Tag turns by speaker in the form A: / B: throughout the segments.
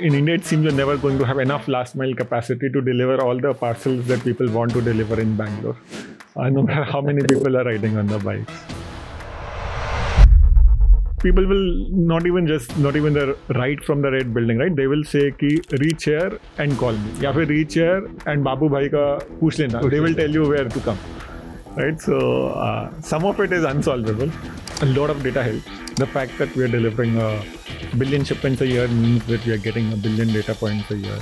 A: in India, it seems you're never going to have enough last mile capacity to deliver all the parcels that people want to deliver in Bangalore, no matter how many people are riding on the bikes. People will not even the right from the red building, right? They will say ki reach here and call me. Ya phir reach here and Babu bhai ka pooch lena. They will tell you where to come, right? So some of it is unsolvable. A lot of data helps. The fact that we are delivering a billion shipments a year means that we are getting a billion data points a year.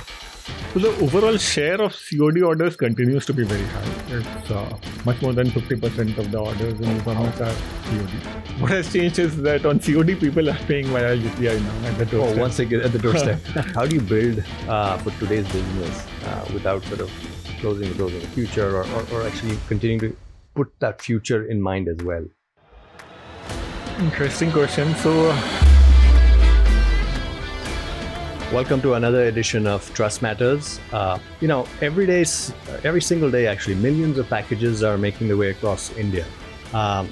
A: So the overall share of COD orders continues to be very high. It's much more than 50% of the orders in e-commerce are COD. What has changed is that on COD, people are paying via UPI now at the doorstep.
B: Oh, once again at the doorstep. How do you build for today's business without sort of closing the doors in the future or actually continuing to put that future in mind as well?
A: Interesting question. So,
B: welcome to another edition of Trust Matters. Every single day, actually, millions of packages are making their way across India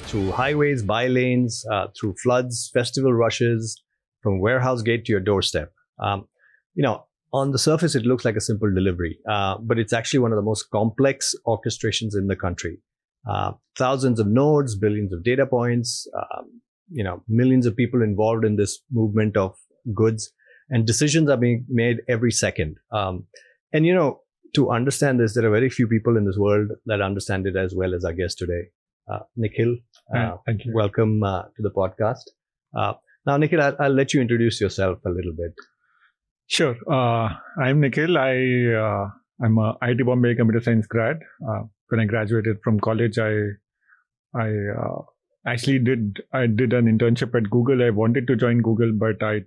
B: through highways, bylanes, through floods, festival rushes, from warehouse gate to your doorstep. On the surface, it looks like a simple delivery, but it's actually one of the most complex orchestrations in the country. Thousands of nodes, billions of data points, millions of people involved in this movement of goods. And decisions are being made every second. To understand this, there are very few people in this world that understand it as well as our guest today. Nikhil,
A: thank you.
B: Welcome to the podcast. Now, Nikhil, I'll let you introduce yourself a little bit.
A: Sure. I'm Nikhil. I'm a IIT Bombay computer science grad. When I graduated from college, I actually did an internship at Google. I wanted to join Google, but I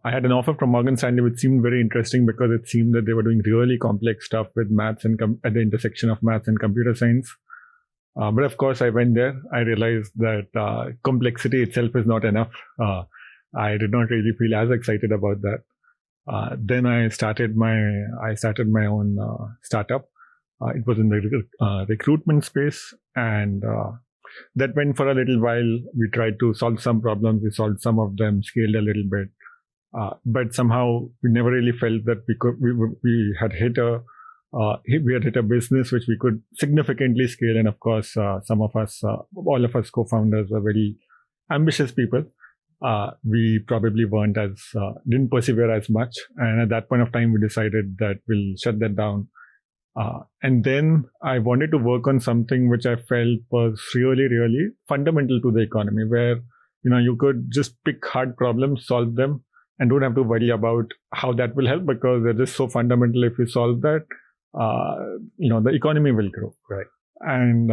A: had an offer from Morgan Stanley, which seemed very interesting because it seemed that they were doing really complex stuff with maths and at the intersection of maths and computer science. But of course, I went there. I realized that complexity itself is not enough. I did not really feel as excited about that. Then I started my own startup. It was in the recruitment space, and that went for a little while. We tried to solve some problems. We solved some of them, scaled a little bit. But somehow we never really felt that we had hit a business which we could significantly scale. And of course, all of us co-founders were very ambitious people. We probably didn't persevere as much. And at that point of time, we decided that we'll shut that down. And then I wanted to work on something which I felt was really, really fundamental to the economy, where you could just pick hard problems, solve them, and don't have to worry about how that will help because they're just so fundamental. If you solve that, the economy will grow.
B: Right.
A: And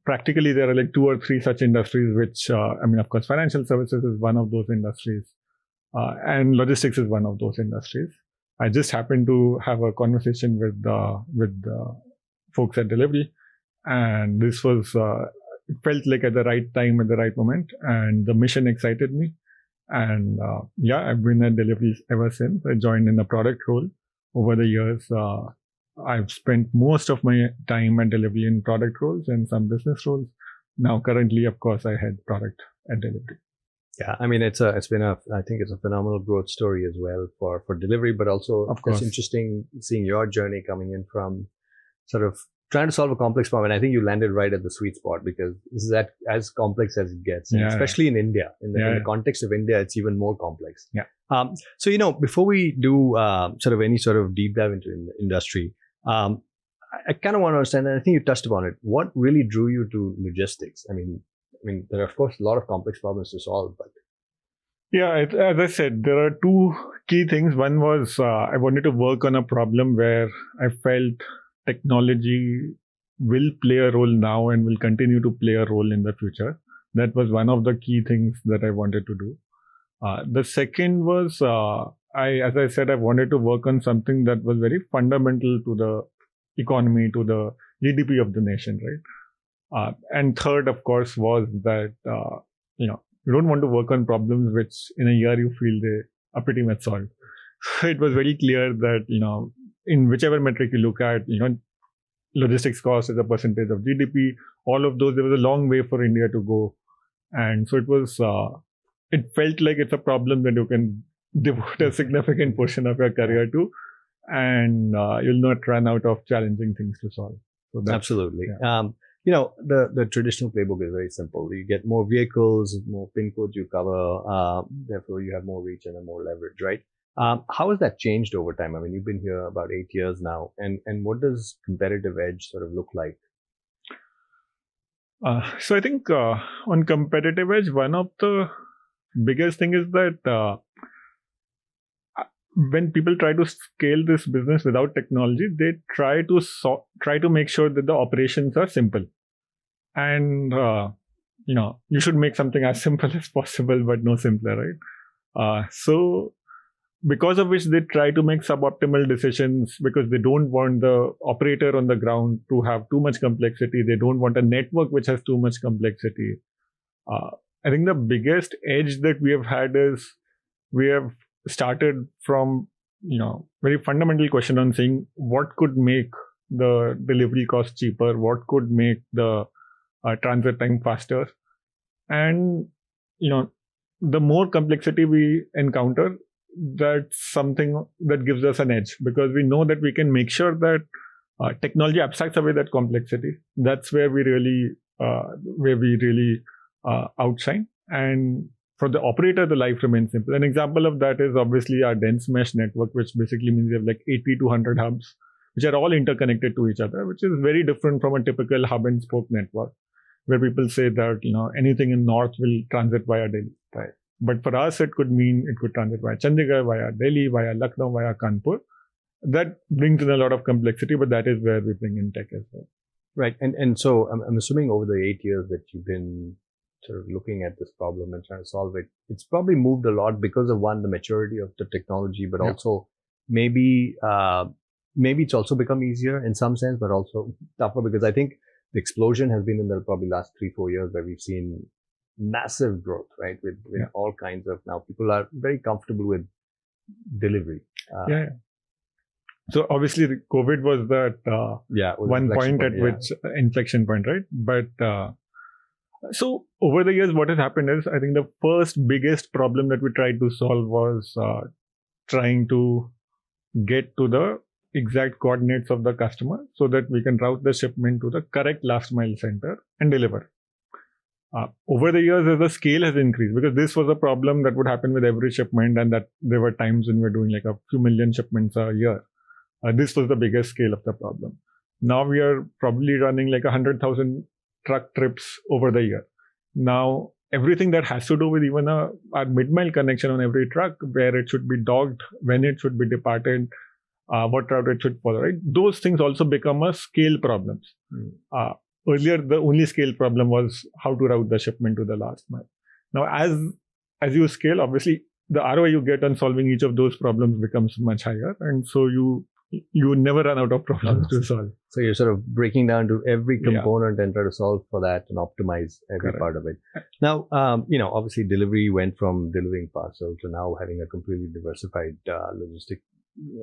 A: practically, there are like 2 or 3 such industries, which, of course, financial services is one of those industries, and logistics is one of those industries. I just happened to have a conversation with folks at Delhivery, and this was it felt like at the right time, at the right moment, and the mission excited me. And I've been at Delhivery ever since. I joined in the product role. Over the years, I've spent most of my time at Delhivery in product roles and some business roles. Now, currently, of course, I head product at Delhivery.
B: Yeah, I think it's a phenomenal growth story as well for Delhivery, but also
A: of course,
B: it's interesting seeing your journey coming in from sort of trying to solve a complex problem. And I think you landed right at the sweet spot because this is as complex as it gets, especially in India. In the context of India, it's even more complex.
A: Yeah.
B: So, before we do any sort of deep dive into the industry, I kind of want to understand, and I think you touched upon it, what really drew you to logistics? I mean, there are, of course, a lot of complex problems to solve, but...
A: Yeah, as I said, there are 2 key things. One was I wanted to work on a problem where I felt technology will play a role now and will continue to play a role in the future. That was one of the key things that I wanted to do. The second was, as I said, I wanted to work on something that was very fundamental to the economy, to the GDP of the nation, right? And third, of course, was that, you don't want to work on problems which in a year you feel they are pretty much solved. So it was very clear that, in whichever metric you look at, logistics cost as a percentage of GDP, all of those, there was a long way for India to go. And so it felt like it's a problem that you can devote a significant portion of your career to, and you'll not run out of challenging things to solve. So
B: Absolutely.
A: Yeah.
B: The traditional playbook is very simple. You get more vehicles, more pin codes you cover, therefore you have more reach and more leverage, right? How has that changed over time? I mean, you've been here about 8 years now, and what does competitive edge sort of look like?
A: So I think on competitive edge, one of the biggest thing is that when people try to scale this business without technology, they try to make sure that the operations are simple. And you should make something as simple as possible, but no simpler, right? So because of which they try to make suboptimal decisions, because they don't want the operator on the ground to have too much complexity. They don't want a network which has too much complexity. I think the biggest edge that we have had is we have started from very fundamental question on saying what could make the delivery cost cheaper, what could make the transit time faster, and the more complexity we encounter, that's something that gives us an edge, because we know that we can make sure that technology abstracts away that complexity. That's where we really outshine. And for the operator, the life remains simple. An example of that is obviously our dense mesh network, which basically means we have like 80 to 100 hubs, which are all interconnected to each other, which is very different from a typical hub and spoke network, where people say that anything in north will transit via Delhi.
B: Right.
A: But for us, it could mean it could transit via Chandigarh, via Delhi, via Lucknow, via Kanpur. That brings in a lot of complexity, but that is where we bring in tech as well.
B: Right. And so I'm assuming over the 8 years that you've been sort of looking at this problem and trying to solve it, it's probably moved a lot because of, one, the maturity of the technology, but also maybe it's also become easier in some sense, but also tougher, because I think the explosion has been in the probably last 3-4 years where we've seen massive growth, right? With all kinds of, now people are very comfortable with delivery.
A: So obviously the COVID was that one point at which inflection point, right? But so over the years, what has happened is, I think the first biggest problem that we tried to solve was trying to get to the exact coordinates of the customer so that we can route the shipment to the correct last mile center and deliver. Over the years, as the scale has increased, because this was a problem that would happen with every shipment, and that there were times when we were doing like a few million shipments a year. This was the biggest scale of the problem. Now we are probably running like 100,000 truck trips over the year. Now, everything that has to do with even our mid-mile connection on every truck, where it should be docked, when it should be departed, what route it should follow, right? Those things also become a scale problems. Earlier, the only scale problem was how to route the shipment to the last mile. Now, as you scale, obviously, the ROI you get on solving each of those problems becomes much higher. And so you never run out of problems to solve.
B: So you're sort of breaking down to every component and try to solve for that and optimize every part of it. Now, obviously delivery went from delivering parcel to now having a completely diversified logistic,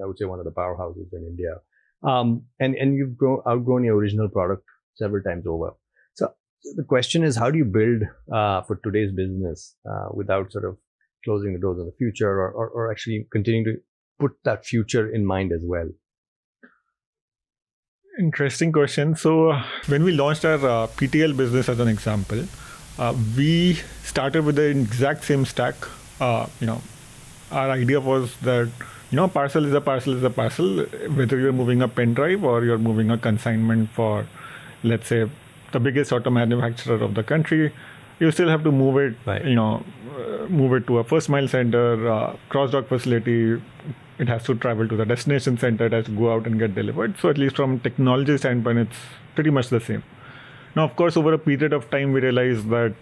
B: I would say one of the powerhouses in India. And you've outgrown your original product several times over. So the question is, how do you build for today's business without sort of closing the doors on the future, or actually continuing to put that future in mind as well?
A: Interesting question. So when we launched our PTL business as an example, we started with the exact same stack. Our idea was that parcel is a parcel, whether you're moving a pen drive or you're moving a consignment for, let's say, the biggest auto manufacturer of the country. You still have to move it, move it to a first mile center, cross-dock facility. It has to travel to the destination center. It has to go out and get delivered. So at least from technology standpoint, it's pretty much the same. Now, of course, over a period of time, we realized that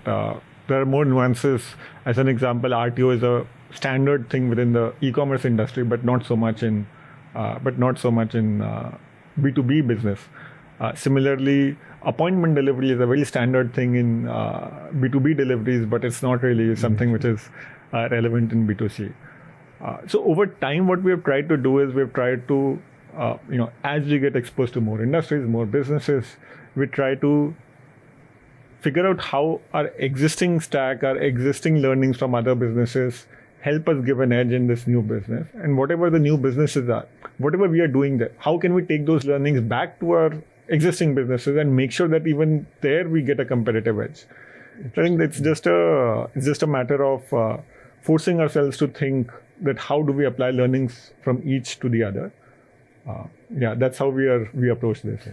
A: there are more nuances. As an example, RTO is a standard thing within the e-commerce industry, but not so much in B2B business. Similarly, appointment delivery is a very standard thing in B2B deliveries, but it's not really something which is relevant in B2C. So over time, what we have tried to do is we've tried to, as we get exposed to more industries, more businesses, we try to figure out how our existing stack, our existing learnings from other businesses help us give an edge in this new business. And whatever the new businesses are, whatever we are doing there, how can we take those learnings back to our existing businesses and make sure that even there we get a competitive edge? I think it's just a matter of forcing ourselves to think that how do we apply learnings from each to the other. That's how we approach this.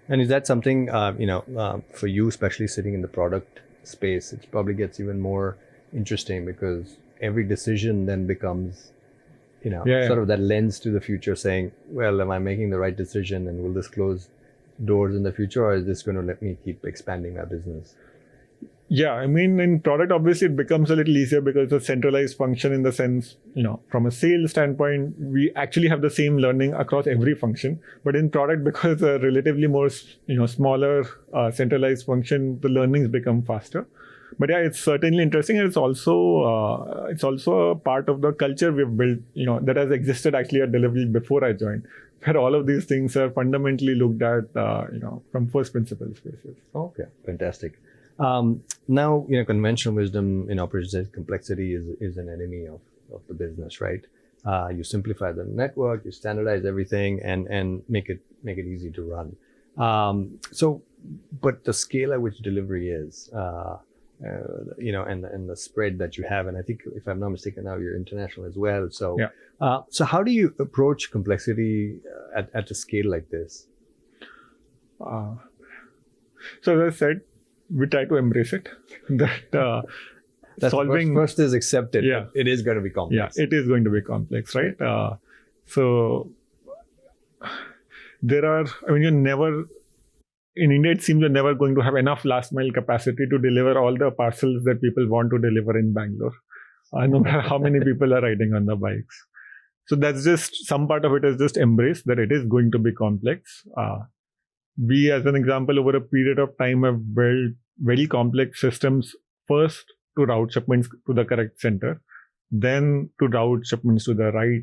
B: And is that something, for you, especially sitting in the product space, it probably gets even more interesting because every decision then becomes, sort of that lens to the future saying, well, am I making the right decision and will this close doors in the future, or is this going to let me keep expanding my business?
A: Yeah, I mean, in product, obviously, it becomes a little easier because it's a centralized function in the sense, from a sales standpoint, we actually have the same learning across every function. But in product, because it's a relatively more, smaller centralized function, the learnings become faster. But yeah, it's certainly interesting. And it's also a part of the culture we've built, that has existed actually at Delhivery before I joined, where all of these things are fundamentally looked at, from first principles basis.
B: Okay, fantastic. Now, conventional wisdom in operations says complexity is an enemy of the business, right? You simplify the network, you standardize everything, and make it easy to run. But the scale at which delivery is, and the spread that you have, and I think if I'm not mistaken, now you're international as well. So, so how do you approach complexity at a scale like this?
A: So as I said, we try to embrace it.
B: That's
A: solving
B: first is accepted. Yeah, it is going to be complex.
A: Yeah, it is going to be complex, right? So there are. I mean, you're never. In India, it seems you're never going to have enough last mile capacity to deliver all the parcels that people want to deliver in Bangalore, no matter how many people are riding on the bikes. So that's just some part of it is just embrace that it is going to be complex. We, as an example, over a period of time have built very complex systems, first to route shipments to the correct center, then to route shipments to the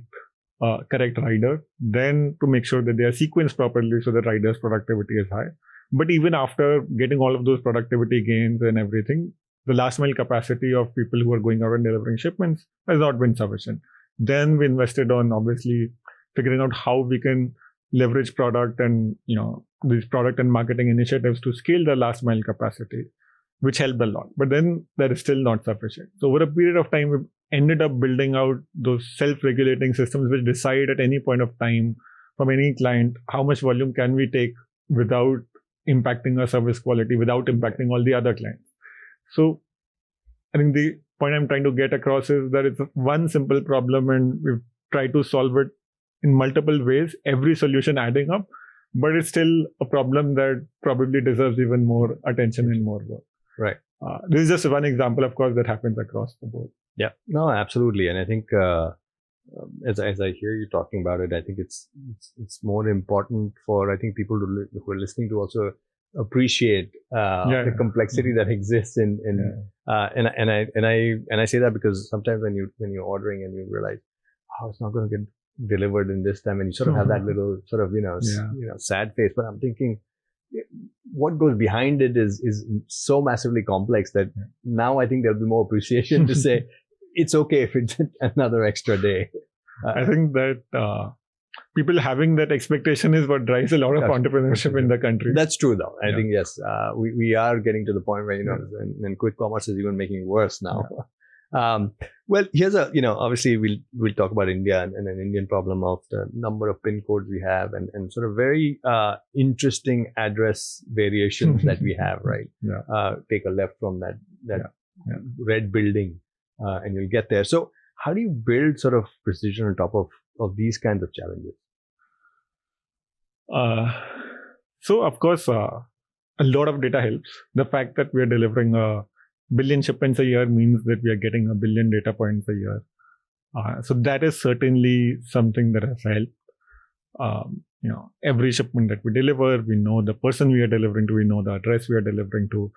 A: correct rider, then to make sure that they are sequenced properly so the rider's productivity is high. But even after getting all of those productivity gains and everything, the last mile capacity of people who are going out and delivering shipments has not been sufficient. Then we invested on obviously figuring out how we can leverage product and these product and marketing initiatives to scale the last mile capacity, which helped a lot. But then that is still not sufficient. So over a period of time, we ended up building out those self-regulating systems which decide at any point of time from any client how much volume can we take without impacting our service quality, without impacting all the other clients. So I think the point I'm trying to get across is that it's one simple problem and we've tried to solve it in multiple ways, every solution adding up, but it's still a problem that probably deserves even more attention and more work.
B: Right.
A: This is just one example, of course, that happens across the board.
B: Yeah, no, absolutely. And I think as I hear you talking about it, I think it's more important for people who are listening to also appreciate the complexity that exists in and I say that because sometimes when you're ordering and you realize, oh, it's not going to get delivered in this time, and you sort of have that little sort of sad face. But I'm thinking, what goes behind it is so massively complex that now I think there'll be more appreciation to say it's okay if it's another extra day.
A: I think that people having that expectation is what drives a lot of entrepreneurship in the country.
B: That's true, though. I think yes, we are getting to the point where and quick commerce is even making it worse now. Well, here's obviously we'll talk about India and an Indian problem of the number of PIN codes we have and sort of very interesting address variations that we have, right? Take a left from that red building and you'll get there. So how do you build sort of precision on top of these kinds of challenges?
A: So of course, a lot of data helps. The fact that we are delivering a billion shipments a year means that we are getting a billion data points a year. So that is certainly something that has helped. Every shipment that we deliver, we know the person we are delivering to, we know the address we are delivering to.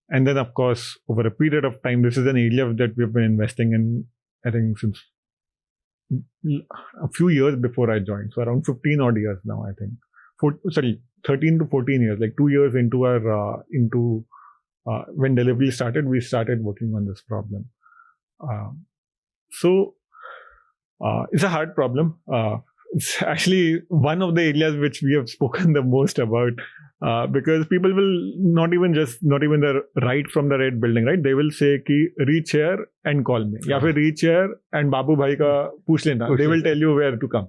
A: And then, of course, over a period of time, this is an area that we've been investing in, I think, since a few years before I joined. So around 15 odd years now, I think. 13 to 14 years, like 2 years into our, when Delhivery started, we started working on this problem. So it's a hard problem. It's actually one of the areas which we have spoken the most about, because people will not even the right from the red building, right? They will say ki reach here and call me, या फिर reach here and Babu bhai का पूछ लेना. They will tell you where to come,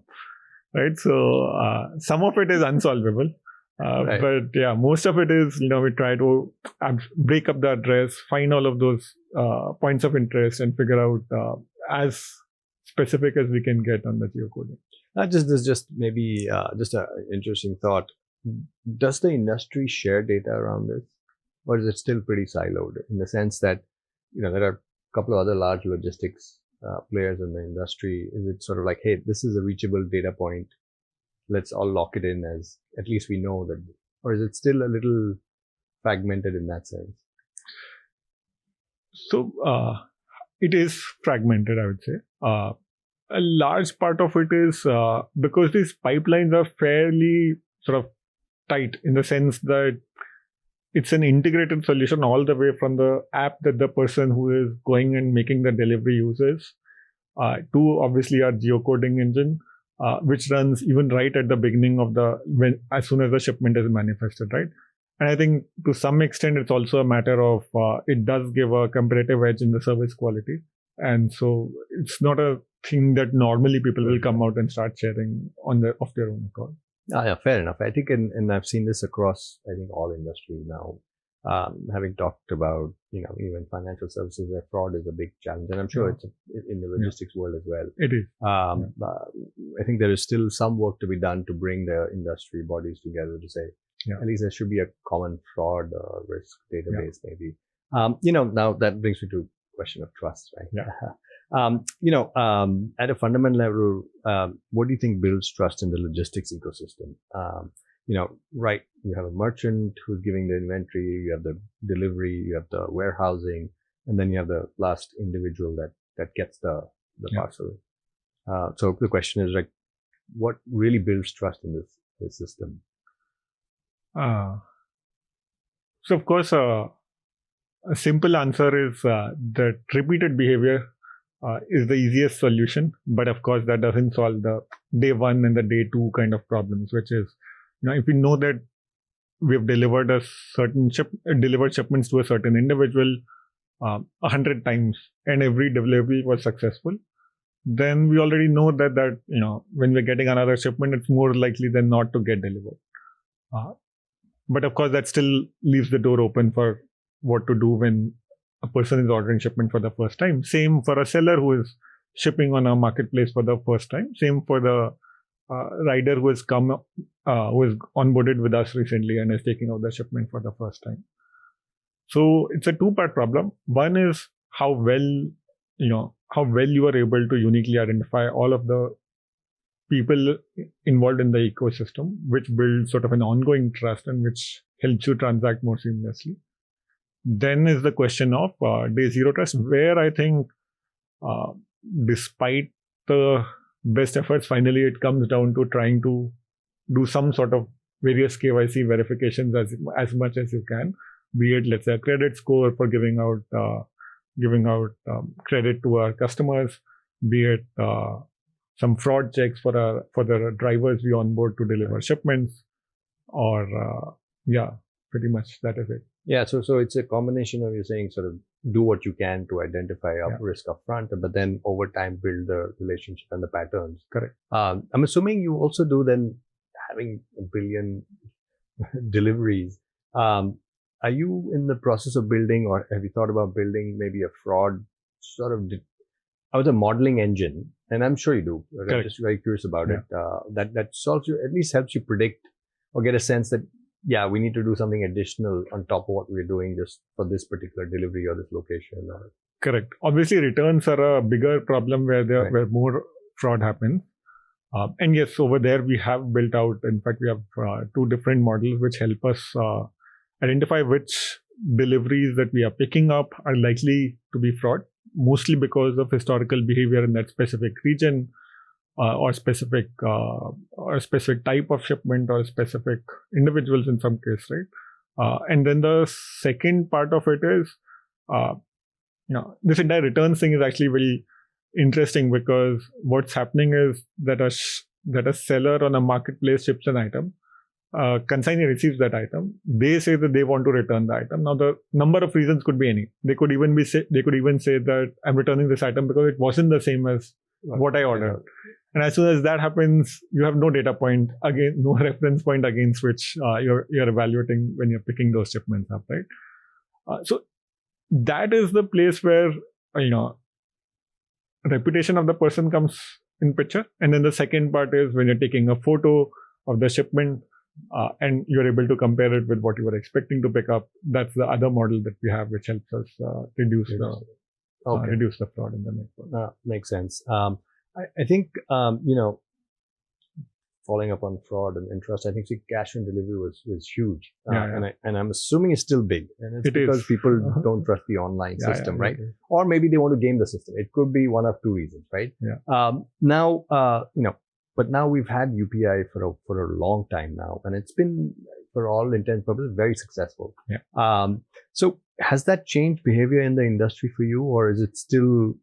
A: right? So some of it is unsolvable.
B: Right.
A: But yeah, most of it is, we try to break up the address, find all of those points of interest, and figure out as specific as we can get on the geocoding.
B: Just maybe just an interesting thought. Does the industry share data around this, or is it still pretty siloed in the sense that there are a couple of other large logistics players in the industry? Is it sort of like, hey, this is a reachable data point, let's all lock it in as at least we know that, or is it still a little fragmented in that sense?
A: So it is fragmented, I would say. A large part of it is because these pipelines are fairly sort of tight in the sense that it's an integrated solution all the way from the app that the person who is going and making the delivery uses to obviously our geocoding engine, which runs even right at the beginning of as soon as the shipment is manifested, right? And I think to some extent, it's also a matter of it does give a comparative edge in the service quality. And so it's not a thing that normally people will come out and start sharing of their own accord.
B: Yeah, fair enough. I think, and I've seen this across, I think, all industries now. Having talked about, even financial services where fraud is a big challenge, and I'm sure it's in the logistics world as well.
A: It is.
B: I think there is still some work to be done to bring the industry bodies together to say, at least there should be a common fraud risk database, maybe. Now that brings me to the question of trust, right?
A: Yeah.
B: At a fundamental level, what do you think builds trust in the logistics ecosystem? Right, you have a merchant who's giving the inventory, you have the delivery, you have the warehousing, and then you have the last individual that gets the parcel. So the question is, like, what really builds trust in this system?
A: So of course, a simple answer is that repeated behavior is the easiest solution. But of course, that doesn't solve the day one and the day two kind of problems, which is, if we know that we've delivered delivered shipments to a certain individual 100 times and every delivery was successful, then we already know that when we're getting another shipment, it's more likely than not to get delivered. But of course, that still leaves the door open for what to do when a person is ordering shipment for the first time. Same for a seller who is shipping on a marketplace for the first time. Same for the rider who has onboarded with us recently and is taking out the shipment for the first time. So it's a two-part problem. One is how well you are able to uniquely identify all of the people involved in the ecosystem, which builds sort of an ongoing trust and which helps you transact more seamlessly. Then is the question of day zero trust, where I think despite the best efforts, finally it comes down to trying to do some sort of various KYC verifications as much as you can, be it, let's say, a credit score for giving out credit to our customers, be it some fraud checks for the drivers we onboard to deliver shipments, or pretty much that is it.
B: Yeah, so it's a combination of, you're saying, sort of do what you can to identify risk up front, but then over time build the relationship and the patterns.
A: Correct.
B: I'm assuming you also do then, having a billion deliveries. Are you in the process of building, or have you thought about building maybe a fraud sort of a modeling engine? And I'm sure you do. I'm just very curious about it. That solves you, at least helps you predict or get a sense that, we need to do something additional on top of what we're doing just for this particular delivery or this location.
A: Correct. Obviously, returns are a bigger problem where more fraud happens. And yes, over there we have built out, in fact, we have two different models which help us identify which deliveries that we are picking up are likely to be fraud, mostly because of historical behavior in that specific region, or specific type of shipment, or specific individuals in some case, right? And then the second part of it is, this entire returns thing is actually very interesting because what's happening is that a seller on a marketplace ships an item. Consignee receives that item. They say that they want to return the item. Now, the number of reasons could be any. They could even say that I'm returning this item because it wasn't the same as what I ordered. And as soon as that happens, you have no data point again, no reference point against which you're evaluating when you're picking those shipments up, right? So that is the place where reputation of the person comes in picture. And then the second part is when you're taking a photo of the shipment and you're able to compare it with what you were expecting to pick up. That's the other model that we have, which helps us reduce the fraud in the network.
B: Makes sense. I think, following up on fraud and interest, I think cash on delivery was huge. And I'm assuming it's still big. And it's because people don't trust the online system, right? Or maybe they want to game the system. It could be one of two reasons, right? But now we've had UPI for a long time now, and it's been, for all intents and purposes, very successful. So has that changed behavior in the industry for you, or is it still,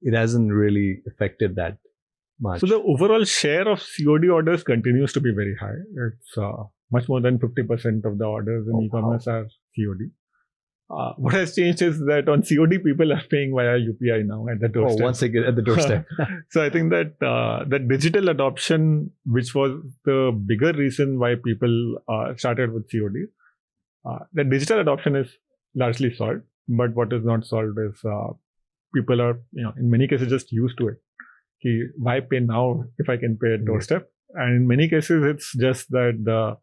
B: it hasn't really affected that much?
A: So the overall share of COD orders continues to be very high. It's much more than 50% of the orders in e-commerce are COD. What has changed is that on COD, people are paying via UPI now at the doorstep.
B: Once again at the doorstep.
A: So I think that the digital adoption, which was the bigger reason why people started with COD, the digital adoption is largely solved. But what is not solved is people are, in many cases, just used to it. Why pay now if I can pay at doorstep? And in many cases, it's just that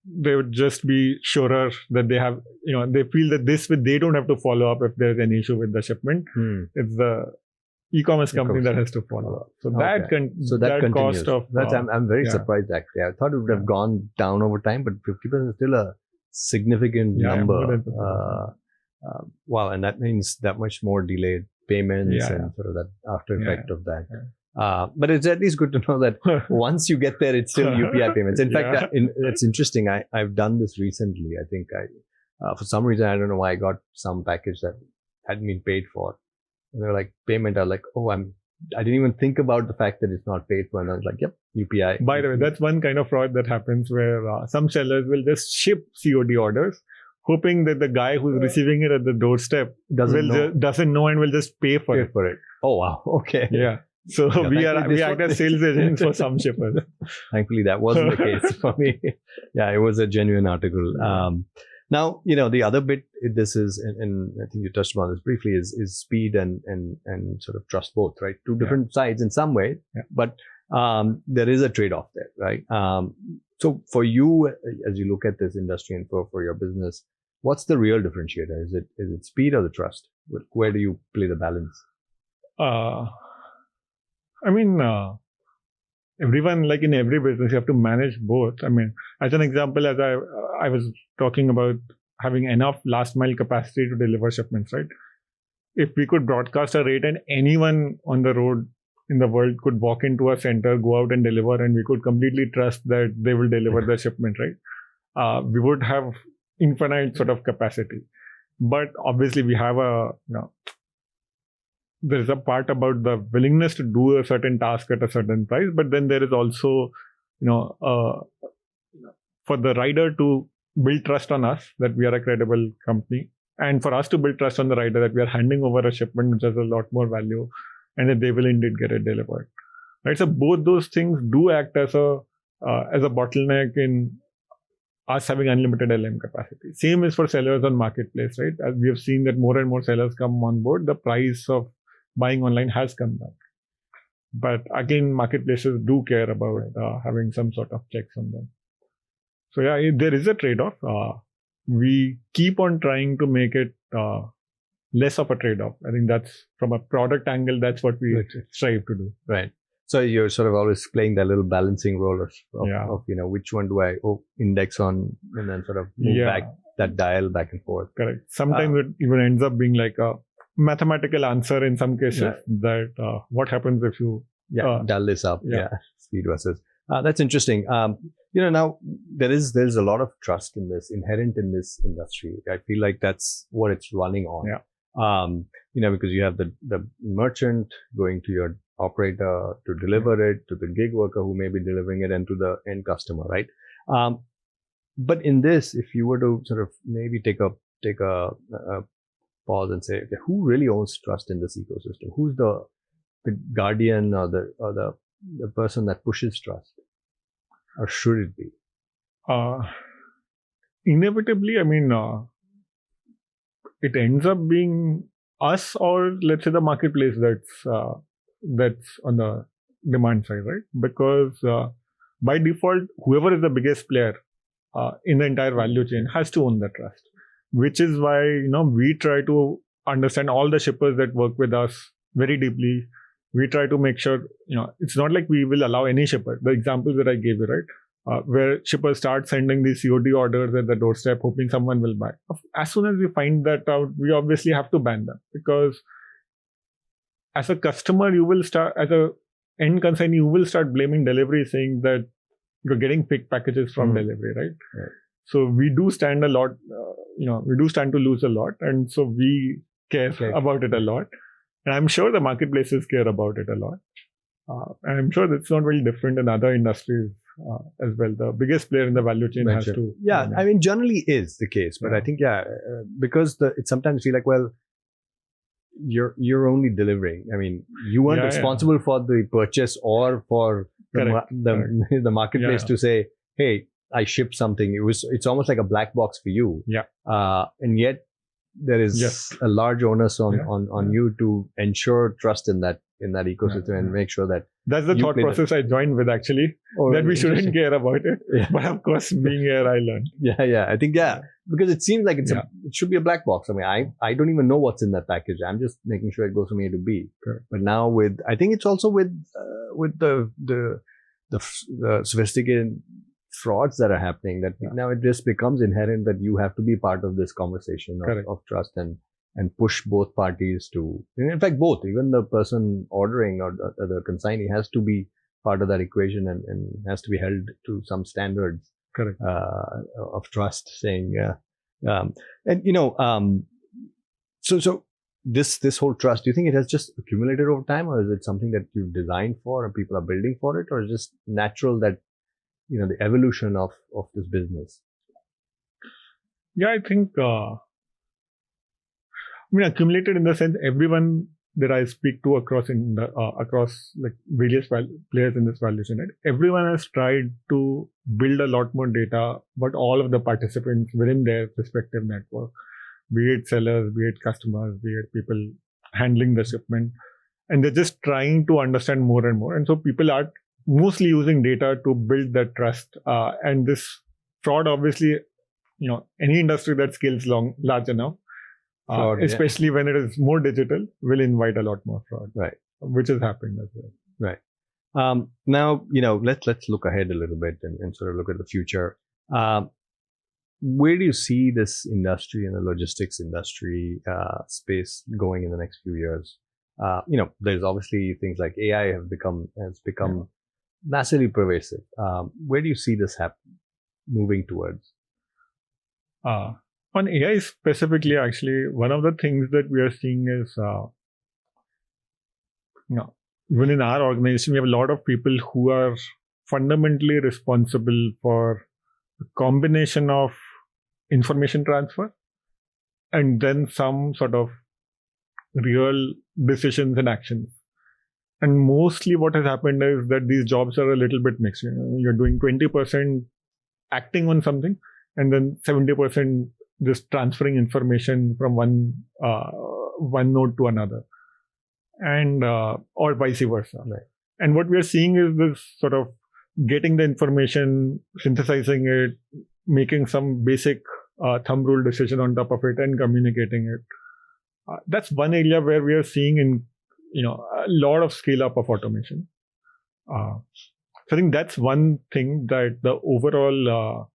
A: they would just be surer that they have, they feel that they don't have to follow up if there's any issue with the shipment. It's the e-commerce company that has to follow up. So that
B: continues.
A: Cost of
B: I'm very surprised actually. I thought it would have gone down over time, but 50% is still a significant number. Wow, and that means that much more delayed payments and sort of that after effect of that. But it's at least good to know that once you get there, it's still UPI payments. In fact, it's interesting. I've done this recently. I think for some reason, I don't know why, I got some package that hadn't been paid for. And they're like, payment. I was like, I didn't even think about the fact that it's not paid for. And I was like, yep, UPI.
A: By the way, that's one kind of fraud that happens where some sellers will just ship COD orders, hoping that the guy who's receiving it at the doorstep doesn't know and will just pay for it.
B: Oh, wow. Okay.
A: Yeah. So we act as sales agents for some shippers.
B: Thankfully, that wasn't the case for me. Yeah, it was a genuine article. Now, the other bit, this is, and I think you touched upon this briefly, is speed and sort of trust both, right? Two different sides in some way, but there is a trade-off there, right? So for you, as you look at this industry and for your business, what's the real differentiator? Is it speed or the trust? Where do you play the balance?
A: Everyone, like in every business, you have to manage both. As an example, as I was talking about having enough last mile capacity to deliver shipments, right? If we could broadcast a rate and anyone on the road in the world could walk into a center, go out and deliver, and we could completely trust that they will deliver the shipment, right? We would have infinite sort of capacity. But obviously we have there's a part about the willingness to do a certain task at a certain price, but then there is also, for the rider to build trust on us that we are a credible company, and for us to build trust on the rider that we are handing over a shipment which has a lot more value and that they will indeed get it delivered. Right. So both those things do act as a bottleneck in us having unlimited LM capacity. Same is for sellers on marketplace, right? As we have seen that more and more sellers come on board, the price of buying online has come down. But again, marketplaces do care about having some sort of checks on them. So there is a trade-off. We keep on trying to make it less of a trade-off. I think that's, from a product angle, that's what we strive to do.
B: Right. So you're sort of always playing that little balancing role of which one do I index on, and then sort of move back that dial back and forth.
A: Correct. Sometimes it even ends up being like a mathematical answer in some cases that what happens if you
B: dial this up. Speed versus. That's interesting. Now there's a lot of trust inherent in this industry. I feel like that's what it's running on. Because you have the merchant going to your operator to deliver it, to the gig worker who may be delivering it, and to the end customer, right? But in this, if you were to sort of maybe take a pause and say, okay, who really owns trust in this ecosystem? Who's the guardian or the person that pushes trust, or should it be?
A: Inevitably, I mean, it ends up being us, or let's say the marketplace that's on the demand side, right? Because by default, whoever is the biggest player in the entire value chain has to own the trust, which is why we try to understand all the shippers that work with us very deeply. We try to make sure it's not like we will allow any shipper. The examples that I gave you, right? Where shippers start sending these COD orders at the doorstep, hoping someone will buy. As soon as we find that out, we obviously have to ban them, because as a customer, you will start, as a end consignee, you will start blaming delivery, saying that you're getting picked packages from delivery, right? So we do stand a lot, we do stand to lose a lot, and so we care about it a lot. And I'm sure the marketplaces care about it a lot. And I'm sure that's not very different in other industries as well. The biggest player in the value chain has to.
B: Yeah, I mean, generally is the case, but I think because it sometimes feel like, well, you're only delivering. I mean, you weren't responsible for the purchase or for the marketplace to say, hey, I shipped something. It's almost like a black box for you. And yet there is a large onus on you to ensure trust in that ecosystem and make sure that
A: that's the thought process I joined with, actually, that we shouldn't care about it. But of course, being here, I learned.
B: I think because it seems like it should be a black box. I mean, I don't even know what's in that package. I'm just making sure it goes from A to B. But now I think it's also with the sophisticated frauds that are happening, that now it just becomes inherent that you have to be part of this conversation of trust and push both parties to, in fact, both, even the person ordering or the consignee has to be part of that equation and has to be held to some standards of trust, saying, so this whole trust, do you think it has just accumulated over time, or is it something that you've designed for and people are building for it, or is it just natural that the evolution of this business?
A: I think accumulated in the sense, everyone that I speak to across like various players in this value chain, right? Everyone has tried to build a lot more data about all of the participants within their respective network, be it sellers, be it customers, be it people handling the shipment, and they're just trying to understand more and more. And so people are mostly using data to build that trust. And this fraud, obviously, any industry that scales large enough, especially when it is more digital, will invite a lot more fraud, which has happened as well.
B: Now, let's look ahead a little bit and sort of look at the future. Where do you see this industry and the logistics industry space going in the next few years? There's obviously things like AI has become massively pervasive. Where do you see this moving towards?
A: On AI specifically, actually, one of the things that we are seeing is, even in our organization, we have a lot of people who are fundamentally responsible for a combination of information transfer and then some sort of real decisions and actions. And mostly what has happened is that these jobs are a little bit mixed. You're doing 20% acting on something, and then 70% just transferring information from one node to another, and or vice versa. And what we are seeing is this sort of getting the information, synthesizing it, making some basic thumb rule decision on top of it, and communicating it. That's one area where we are seeing a lot of scale up of automation. So I think that's one thing, that the overall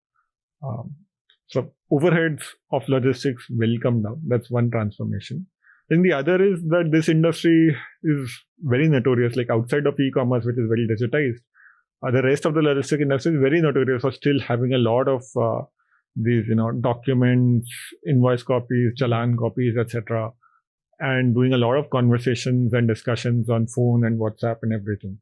A: overheads of logistics will come down. That's one transformation. Then the other is that this industry is very notorious, like outside of e-commerce, which is very digitized. The rest of the logistics industry is very notorious for still having a lot of these, documents, invoice copies, challan copies, etc. and doing a lot of conversations and discussions on phone and WhatsApp and everything.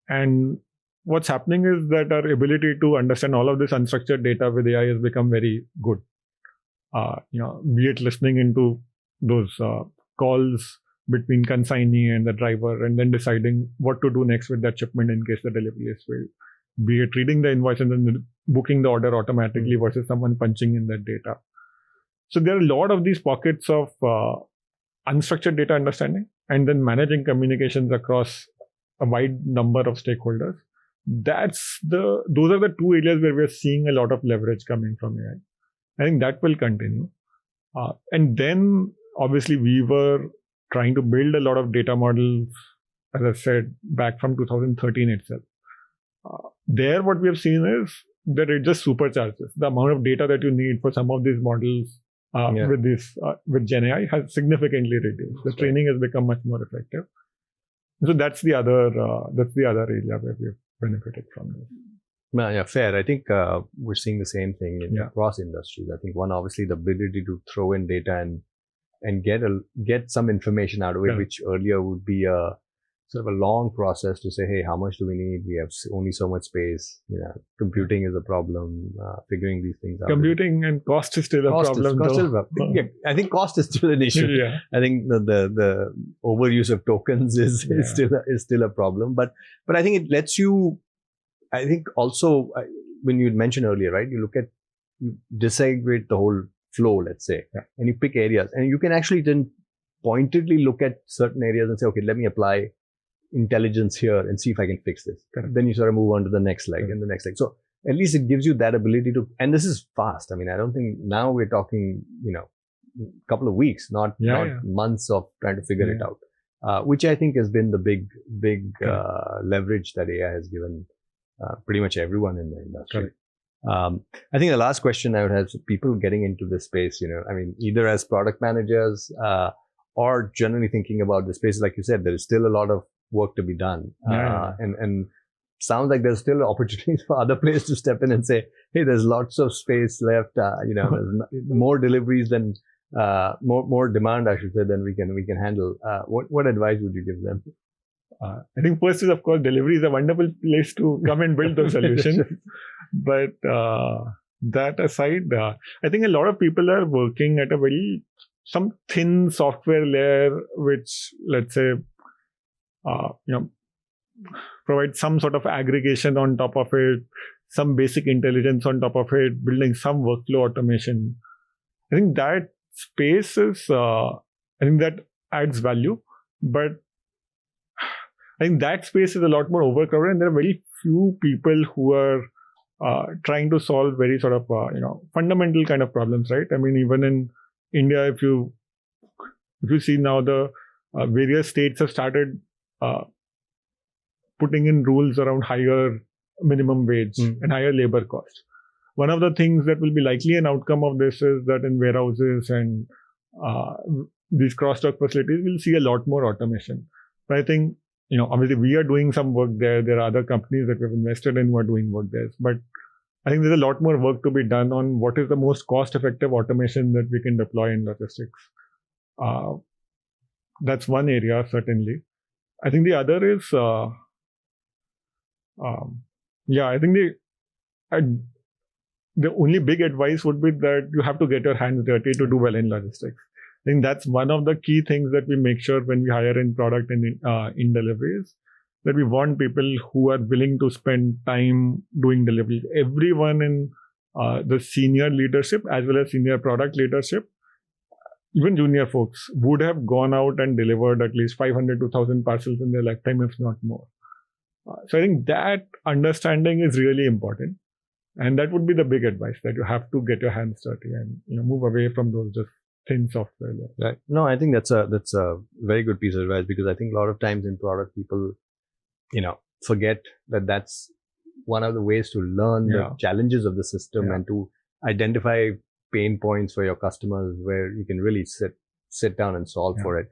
A: And what's happening is that our ability to understand all of this unstructured data with AI has become very good. Be it listening into those calls between consignee and the driver, and then deciding what to do next with that shipment in case the delivery is failed. Be it reading the invoice and then booking the order automatically versus someone punching in that data. So there are a lot of these pockets of unstructured data understanding, and then managing communications across a wide number of stakeholders. Those are the two areas where we're seeing a lot of leverage coming from AI. I think that will continue. And then obviously we were trying to build a lot of data models, as I said, back from 2013 itself. There what we have seen is that it just supercharges the amount of data that you need for some of these models. With Gen AI has significantly reduced. The training has become much more effective. So that's the other area where we've benefited from this.
B: Yeah, fair. I think we're seeing the same thing across industries. I think one, obviously, the ability to throw in data and get some information out of it, which earlier would be a sort of a long process to say, hey, how much do we need? We have only so much space. Computing is a problem. Figuring these things out.
A: Computing and cost is still a problem.
B: I think cost is still an issue.
A: Yeah.
B: I think the overuse of tokens is still a problem. But I think it lets you. I think also when you mentioned earlier, right? You disaggregate the whole flow, let's say, and you pick areas, and you can actually then pointedly look at certain areas and say, okay, let me apply intelligence here and see if I can fix this. Then you sort of move on to the next leg and the next leg. So at least it gives you that ability to, and this is fast. I mean, I don't think now we're talking, a couple of weeks, not months of trying to figure it out, which I think has been the big leverage that AI has given pretty much everyone in the industry. I think the last question I would have is people getting into this space, either as product managers or generally thinking about the space. Like you said, there is still a lot of work to be done. And sounds like there's still opportunities for other players to step in and say, hey, there's lots of space left. There's more deliveries than more demand, I should say, than we can handle. What advice would you give them?
A: I think first is, of course, delivery is a wonderful place to come and build those solutions. But that aside, I think a lot of people are working at some thin software layer, which, let's say, provide some sort of aggregation on top of it, some basic intelligence on top of it, building some workflow automation. I think that space is, I think that adds value, but I think that space is a lot more overcrowded, and there are very few people who are trying to solve very sort of, fundamental kind of problems, right? I mean, even in India, if you see now, the various states have started putting in rules around higher minimum wage and higher labor cost. One of the things that will be likely an outcome of this is that in warehouses and these cross-dock facilities, we'll see a lot more automation. But I think, obviously we are doing some work there. There are other companies that we've invested in who are doing work there. But I think there's a lot more work to be done on what is the most cost-effective automation that we can deploy in logistics. That's one area, certainly. I think the other is, I think the only big advice would be that you have to get your hands dirty to do well in logistics. I think that's one of the key things that we make sure when we hire in product and in deliveries, that we want people who are willing to spend time doing deliveries. Everyone in the senior leadership as well as senior product leadership, even junior folks, would have gone out and delivered at least 500 to 1,000 parcels in their lifetime, if not more. So I think that understanding is really important. And that would be the big advice, that you have to get your hands dirty and move away from those just thin software.
B: Right. No, I think that's a very good piece of advice, because I think a lot of times in product, people, forget that that's one of the ways to learn the challenges of the system and to identify pain points for your customers where you can really sit down and solve for it.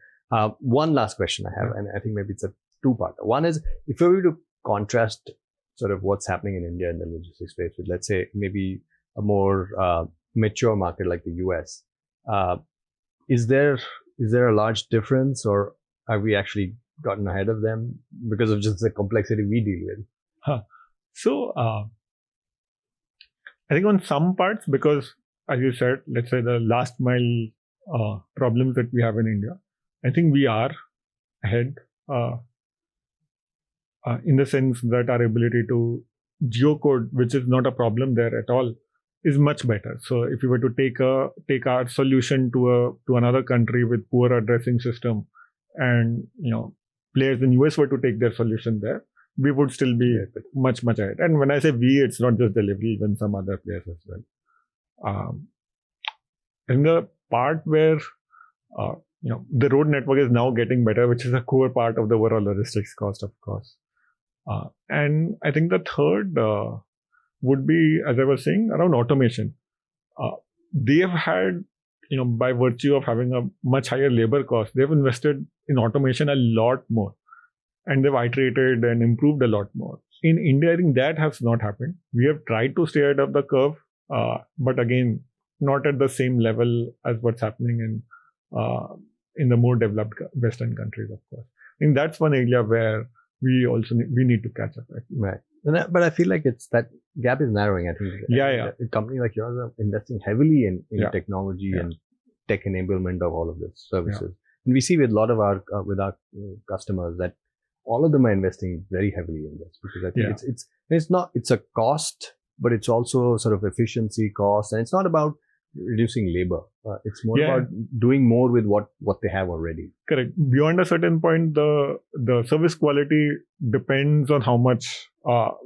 B: One last question I have, and I think maybe it's a two-part. One is, if we were to contrast sort of what's happening in India in the logistics space with, let's say, maybe a more mature market like the US, is there is there a large difference, or have we actually gotten ahead of them because of just the complexity we deal with?
A: So I think on some parts, because as you said, let's say the last mile problems that we have in India, I think we are ahead in the sense that our ability to geocode, which is not a problem there at all, is much better. So if you were to take our solution to another country with poor addressing system, and players in US were to take their solution there, we would still be much ahead. And when I say we, it's not just Delhivery, even some other players as well. In the part where the road network is now getting better, which is a core part of the overall logistics cost, of course. And I think the third would be, as I was saying, around automation. They have had, by virtue of having a much higher labor cost, they've invested in automation a lot more. And they've iterated and improved a lot more. In India, I think that has not happened. We have tried to stay ahead of the curve, but again, not at the same level as what's happening in the more developed Western countries, of course. I think that's one area where we need to catch up.
B: Right. But I feel like that gap is narrowing. I think. A company like yours are investing heavily in technology and tech enablement of all of this services. And we see with a lot of our customers that all of them are investing very heavily in this, because I think it's a cost, but it's also sort of efficiency cost, and it's not about reducing labor. It's more about doing more with what they have already.
A: Correct. Beyond a certain point, the service quality depends on how much of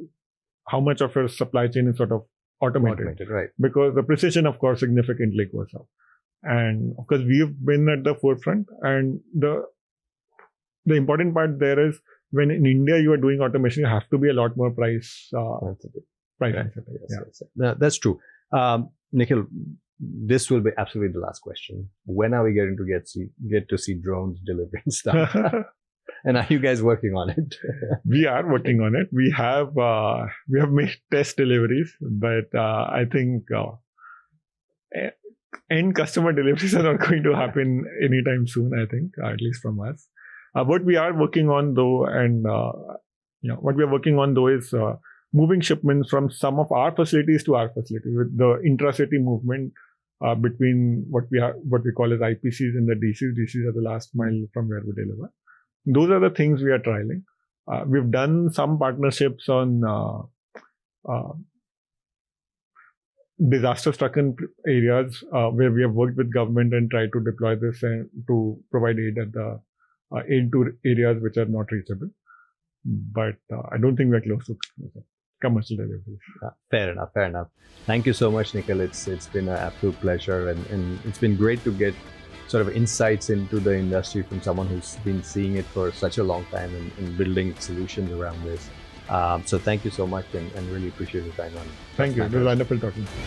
A: your supply chain is sort of automated,
B: right?
A: Because the precision, of course, significantly goes up. And of course, we've been at the forefront, and the important part there is, when in India you are doing automation, you have to be a lot more price sensitive.
B: Yes. That's true. Nikhil, this will be absolutely the last question. When are we going to get to see drones delivering stuff? And are you guys working on it?
A: We are working on it. We have made test deliveries, but I think end customer deliveries are not going to happen anytime soon. I think, at least from us. What we are working on though, is moving shipments from some of our facilities to our facility, with the intra-city movement between what we call as IPCs and the DCs. DCs are the last mile from where we deliver. Those are the things we are trialing. We've done some partnerships on disaster-stricken areas where we have worked with government and tried to deploy this and to provide aid to areas which are not reachable. But I don't think we're close to commercial deliveries.
B: Fair enough. Thank you so much, Nikhil. It's been an absolute pleasure, and it's been great to get sort of insights into the industry from someone who's been seeing it for such a long time and building solutions around this. So thank you so much, and really appreciate your time on.
A: Thank you. It was wonderful talking to you.